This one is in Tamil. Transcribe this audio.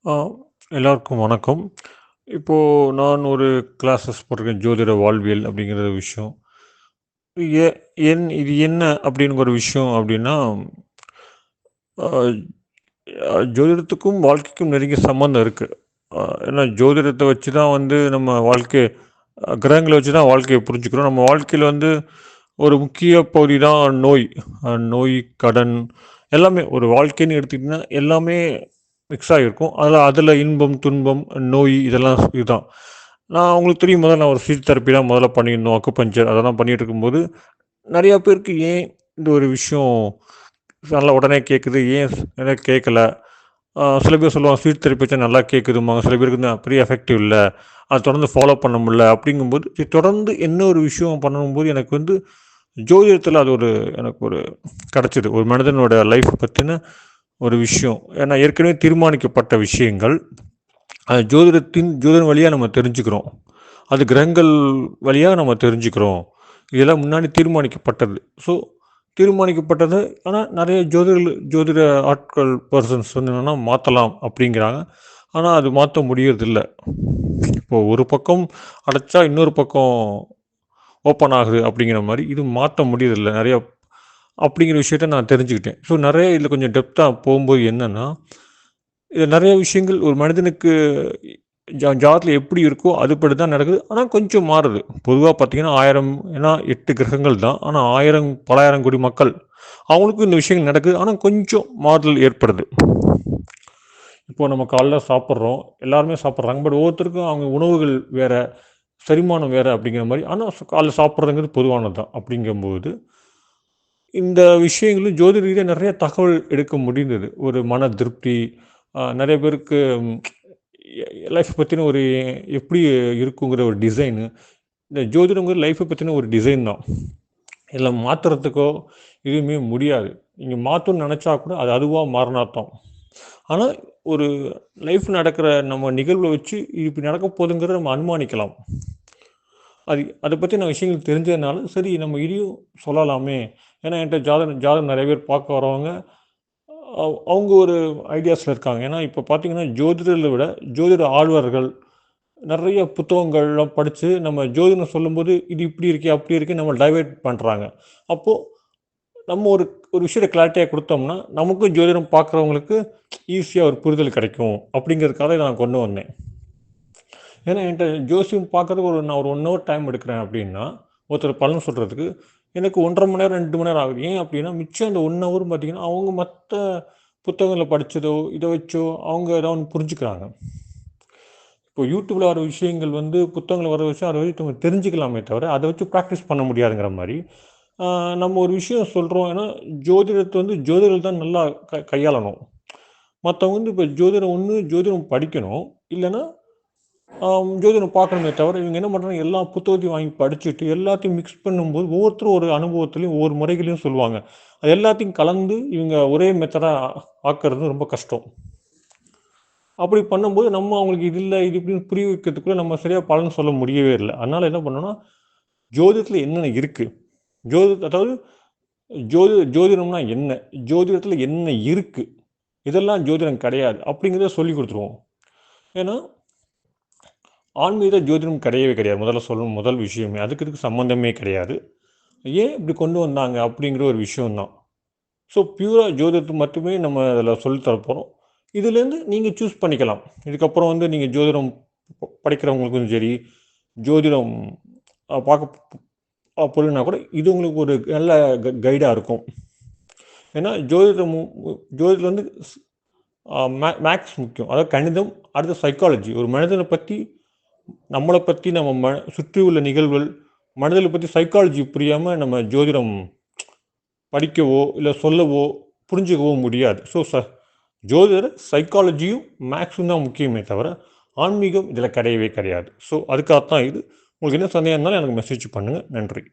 ஆ எல்லாருக்கும் வணக்கம். இப்போ நான் ஒரு கிளாஸஸ் போட்டிருக்கேன். ஜோதிட வாழ்வியல் அப்படிங்கிற விஷயம். எ இது என்ன அப்படின்னு ஒரு விஷயம் அப்படின்னா, அ ஜோதிடத்துக்கும் வாழ்க்கைக்கும் நெருங்கிய சம்மந்தம் இருக்கு. அ ஏன்னா ஜோதிடத்த வச்சு தான் வந்து நம்ம வாழ்க்கைய கிரகங்கள வச்சு தான் வாழ்க்கைய புரிஞ்சுக்கிறோம். நம்ம வாழ்க்கையில வந்து ஒரு முக்கிய பகுதி தான் நோய். நோய், கடன் எல்லாமே ஒரு வாழ்க்கைன்னு எடுத்துக்கிட்டிங்கன்னா, எல்லாமே மிக்ஸ் ஆகியிருக்கும். அதில இன்பம், துன்பம், நோய் இதெல்லாம் இதுதான். உங்களுக்கு தெரியும் முதல்ல நான் ஒரு ஃபிசியோதெரபி தான் முதல்ல பண்ணியிருந்தோம். அக்குபஞ்சர் அதெல்லாம் பண்ணிட்டு இருக்கும்போது, நெறைய பேருக்கு ஏன் இந்த ஒரு விஷயம் நல்லா உடனே கேட்குது, ஏன் எனக்கு கேட்கல? சில பேர் சொல்லுவாங்க ஃபிசியோதெரபி வச்சா நல்லா கேட்குதும்பாங்க. சில பேருக்கு வந்து பெரிய எஃபெக்டிவ் இல்ல. அத தொடர்ந்து ஃபாலோ பண்ண முடியல. அப்படிங்கும்போது, தொடர்ந்து என்ன ஒரு விஷயம் பண்ணும்போது எனக்கு வந்து ஜோதிடத்தில அது ஒரு எனக்கு ஒரு கிடைச்சது. ஒரு மனிதனோட லைஃப் பத்தின ஒரு விஷயம். ஏன்னா ஏற்கனவே தீர்மானிக்கப்பட்ட விஷயங்கள். அது ஜோதிடம் வழியா நம்ம தெரிஞ்சுக்கிறோம். அது கிரகங்கள் வழியா நம்ம தெரிஞ்சுக்கிறோம். இதெல்லாம் முன்னாடி தீர்மானிக்கப்பட்டது. ஸோ தீர்மானிக்கப்பட்டது. ஆனா நெறைய ஜோதிட ஆட்கள் பெர்சன்ஸ் வந்து என்னன்னா மாத்தலாம் அப்படிங்கிறாங்க. ஆனா அது மாத்த முடியறதில்ல. இப்போ ஒரு பக்கம் அடைச்சா இன்னொரு பக்கம் ஓப்பன் ஆகுது அப்படிங்கிற மாரி, இது மாத்த முடியறதில்ல. நெறைய அப்படிங்கிற விஷயத்த நான் தெரிஞ்சுக்கிட்டேன். ஸோ நெறைய இதில கொஞ்சம் டெப்த்தா போம்போது என்னன்னா, இது நெறைய விஷயங்கள் ஒரு மனிதனுக்கு ஜாதகத்தில எப்படி இருக்கோ அதுபடி தான் நடக்குது. ஆனா கொஞ்சம் மாறுது. பொதுவா பார்த்தீங்கன்னா 1000 ஏன்னா 8 கிரகங்கள் தான். ஆனா 1000 பலாயிரம் கோடி மக்கள். அவங்களுக்கும் இந்த விஷயங்கள் நடக்குது. ஆனா கொஞ்சம் மாறுதல் ஏற்படுது. இப்போ நம்ம காலைல சாப்பிடுறோம். எல்லாருமே சாப்பிடுறாங்க. பட் ஒவ்வொருத்தருக்கும் அவங்க உணவுகள் வேற, செரிமானம் வேற அப்படிங்கிற மாரி. ஆனா காலைல சாப்பிடுறதுங்கிறது பொதுவானது தான். அப்படிங்கும்போது இந்த விஷயங்களும் ஜோதிட ரீதியா நெறைய தகவல் எடுக்க முடிந்தது. ஒரு மன திருப்தி, நெறைய பேருக்கு லைஃப் பத்தின ஒரு எப்படி இருக்குங்கிற ஒரு டிசைனு. இந்த ஜோதிடம்ங்கிறது லைஃப்ப பத்தின ஒரு டிசைன் தான். இதில மாத்துறதுக்கோ எதுவுமே முடியாது. நீங்க மாத்தணும்னு நெனச்சா கூட அது அதுவா மாறுனா தான். ஆனா, ஒரு லைஃப் நடக்கிற நம்ம நிகழ்வ வச்சு இது இப்படி நடக்க போதுங்கிறத நம்ம அனுமானிக்கலாம். அத பத்தின விஷயங்கள் தெரிஞ்சதுனால, சரி நம்ம இதையும் சொல்லலாமே! ஏன்னா என்ட்ட ஜாதகம் ஜாதகம் நெறைய பேர் பார்க்க வரவங்க, அவங்க ஒரு ஐடியாஸ்ல இருக்காங்க. ஏன்னா இப்ப பார்த்தீங்கன்னா, ஜோதிடர்கள விட ஜோதிட ஆழ்வர்கள் நெறைய புத்தகங்கள்லாம் படிச்சு, நம்ம ஜோதிடம் சொல்லும்போது, இது இப்படி இருக்கே, அப்படி இருக்கே நம்ம டைவர்ட் பண்றாங்க. அப்போ நம்ம ஒரு ஒரு விஷயத்த கிளாரிட்டியா குடுத்தோம்னா, நமக்கும் ஜோதிடம் பார்க்குறவங்களுக்கு ஈஸியா ஒரு புரிதல் கிடைக்கும். அப்படிங்கிறதுக்காக இத நான் கொண்டு வந்தேன். ஏன்னா என்ட்ட ஜோசியம் பார்க்கறதுக்கு நான் ஒரு 1 ஹவர் டைம் எடுக்கிறேன் அப்படின்னா, ஒருத்தர் பலன் சொல்றதுக்கு, எனக்கு 1 1/2 மணி நேரம், 2 மணி நேரம் ஆகுது. ஏன் அப்படின்னா, மிச்சம் அந்த 1 ஹவர் பார்த்தீங்கன்னா, அவங்க மத்த புத்தகங்கள படிச்சதோ, இத வச்சோ அவங்க ஏதோ ஒண்ணு புரிஞ்சுக்கிறாங்க. இப்போ YouTubeல வர விஷயங்கள் வந்து புத்தகங்கள்ல வர விஷயம் அத வச்சு நம்ம தெரிஞ்சுக்கலாமே தவிர, அத வச்சு பிராக்டிஸ் பண்ண முடியாதுங்கிற மாரி, ஆ நம்ம ஒரு விஷயம் சொல்றோம். ஏன்னா, ஜோதிடத்த வந்து ஜோதிடர்கள் தான் நல்லா கையாளணும். மத்தவங்க வந்து இப்ப ஜோதிடம் ஒண்ணு ஜோதிடம் படிக்கணும். இல்லன்னா ஜோதிடம் பார்க்கணுமே தவிர, இவங்க என்ன பண்றாங்க, எல்லா புத்தகத்தையும் வாங்கி படிச்சுட்டு, எல்லாத்தையும் மிக்ஸ் பண்ணும்போது, ஒவ்வொருத்தரும் ஒரு அனுபவத்திலயும், ஒவ்வொரு முறைகளையும் சொல்லுவாங்க. அது எல்லாத்தையும் கலந்து இவங்க ஒரே மெத்தடா ஆக்குறது ரொம்ப கஷ்டம். அப்படி பண்ணும்போது, நம்ம அவங்களுக்கு இது இல்ல, இது இப்படின்னு புரிய வைக்கிறதுக்குள்ள நம்ம சரியா பலன் சொல்ல முடியவே இல்ல. அதனால என்ன பண்ணோம்னா, ஜோதிடத்தில என்னென்ன இருக்கு? அதாவது ஜோதிடம்னா என்ன? ஜோதிடத்தில என்ன இருக்கு? இதெல்லாம் ஜோதிடம் கிடையாது. அப்படிங்கிறத சொல்லிக் குடுத்துருவோம். ஏன்னா ஆன்மீக ஜோதிடம் கிடையவே கிடையாது. முதல்ல சொல்லணும் முதல் விஷயமே. அதுக்கு இதுக்கு சம்மந்தமே கிடையாது. ஏன் இப்படி கொண்டு வந்தாங்க அப்படிங்கிற ஒரு விஷயம் தான். ஸோ பியூரா ஜோதிடத்த மட்டுமே நம்ம அதில சொல்லி தர போறோம். இதுலேருந்து நீங்க சூஸ் பண்ணிக்கலாம். இதுக்கப்புறம் வந்து நீங்க ஜோதிடம் படிக்கிறவங்களுக்கும் சரி, ஜோதிடம் பார்க்க போலனா கூட இது உங்களுக்கு ஒரு நல்ல கைடா இருக்கும். ஏன்னா ஜோதிடம் வந்து ஸ் அ மே மேக்ஸ் முக்கியம். அதாவது கணிதம், அடுத்து சைக்காலஜி. ஒரு மனிதன பத்தி நம்மள பத்தி நம்ம சுற்றி உள்ள நிகழ்வுகள், மனிதர்கள பத்தி சைக்காலஜி புரியாம நம்ம ஜோதிடம் படிக்கவோ, இல்ல சொல்லவோ, புரிஞ்சுக்கவோ முடியாது. ஸோ ஜோதிடர் சைக்காலஜியும், மேக்ஸும் தான் முக்கியமே தவிர, ஆன்மீகம் இதில கிடையவே கிடையாது. ஸோ அதுக்காகத்தான் இது. உங்களுக்கு என்ன சந்தேகம் இருந்தாலும் எனக்கு மெசேஜ் பண்ணுங்க. நன்றி.